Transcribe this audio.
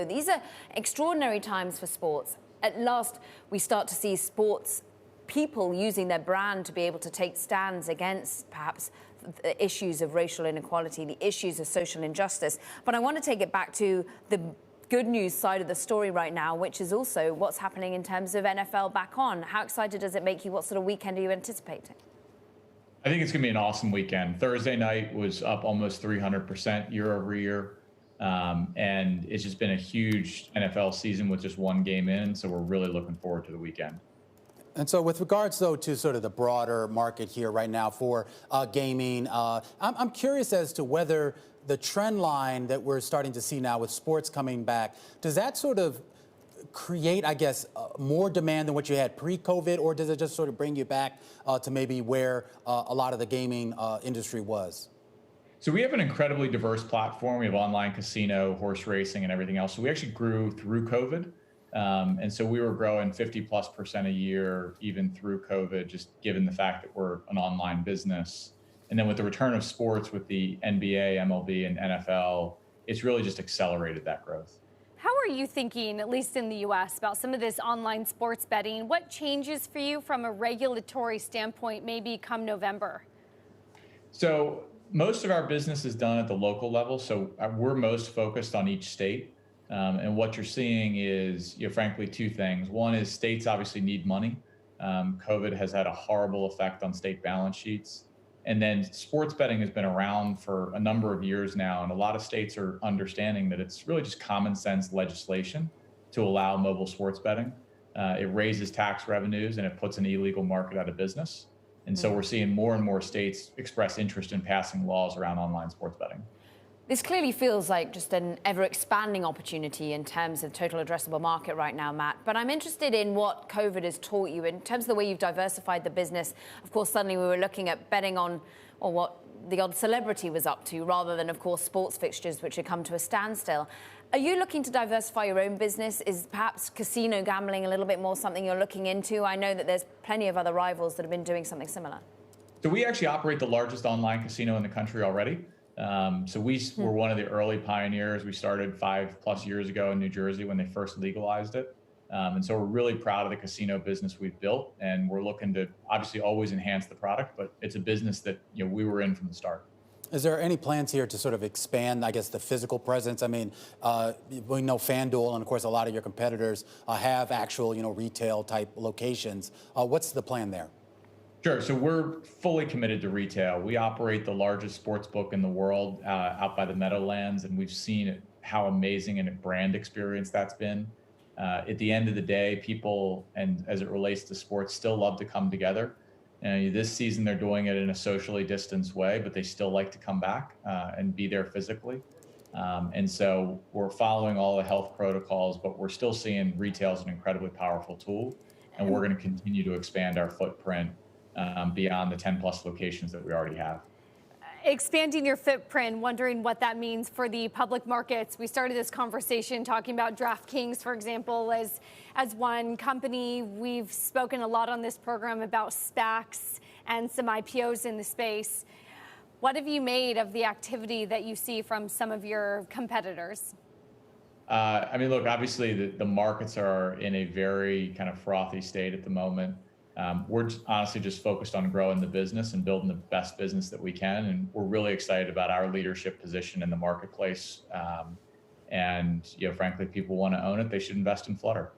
These are extraordinary times for sports. At last, we start to see sports people using their brand to be able to take stands against perhaps the issues of racial inequality, the issues of social injustice. But I want to take it back to the good news side of the story right now, which is also what's happening in terms of NFL back on. How excited does it make you? What sort of weekend are you anticipating? I think it's going to be an awesome weekend. Thursday night was up almost 300% year over year. And it's just been a huge NFL season with just one game in. So we're really looking forward to the weekend. And so with regards, though, to sort of the broader market here right now for gaming, I'm curious as to whether the trend line that we're starting to see now with sports coming back, does that sort of create, I guess, more demand than what you had pre-COVID, or does it just sort of bring you back to maybe where a lot of the gaming industry was? So we have an incredibly diverse platform. We have online casino, horse racing, and everything else. So we actually grew through COVID. And so we were growing 50+% a year, even through COVID, just given the fact that we're an online business. And then with the return of sports with the NBA, MLB, and NFL, it's really just accelerated that growth. How are you thinking, at least in the U.S., about some of this online sports betting? What changes for you from a regulatory standpoint, maybe come November? So most of our business is done at the local level. So we're most focused on each state. And what you're seeing is, frankly, two things. One is states obviously need money. COVID has had a horrible effect on state balance sheets. And then sports betting has been around for a number of years now. And a lot of states are understanding that it's really just common sense legislation to allow mobile sports betting. It raises tax revenues and it puts an illegal market out of business. And so we're seeing more and more states express interest in passing laws around online sports betting. This clearly feels like just an ever-expanding opportunity in terms of total addressable market right now, Matt. But I'm interested in what COVID has taught you in terms of the way you've diversified the business. Of course, suddenly we were looking at betting on or what the odd celebrity was up to, rather than, of course, sports fixtures, which had come to a standstill. Are you looking to diversify your own business? Is perhaps casino gambling a little bit more something you're looking into? I know that there's plenty of other rivals that have been doing something similar. So we actually operate the largest online casino in the country already. So we were one of the early pioneers. We started 5+ years ago in New Jersey when they first legalized it. And so we're really proud of the casino business we've built, and we're looking to obviously always enhance the product, but it's a business that we were in from the start. Is there any plans here to sort of expand, I guess, the physical presence? I mean, we know FanDuel and, of course, a lot of your competitors have actual, retail type locations. What's the plan there? Sure. So we're fully committed to retail. We operate the largest sports book in the world out by the Meadowlands, and we've seen how amazing a brand experience that's been. At the end of the day, people, and as it relates to sports, still love to come together. And this season, they're doing it in a socially distanced way, but they still like to come back and be there physically. And so we're following all the health protocols, but we're still seeing retail as an incredibly powerful tool. And we're going to continue to expand our footprint beyond the 10+ locations that we already have. Expanding your footprint, wondering what that means for the public markets. We started this conversation talking about DraftKings, for example, as one company. We've spoken a lot on this program about SPACs and some IPOs in the space. What have you made of the activity that you see from some of your competitors? I mean, look, obviously the markets are in a very kind of frothy state at the moment. We're honestly just focused on growing the business and building the best business that we can. And we're really excited about our leadership position in the marketplace. And frankly, if people want to own it, they should invest in Flutter.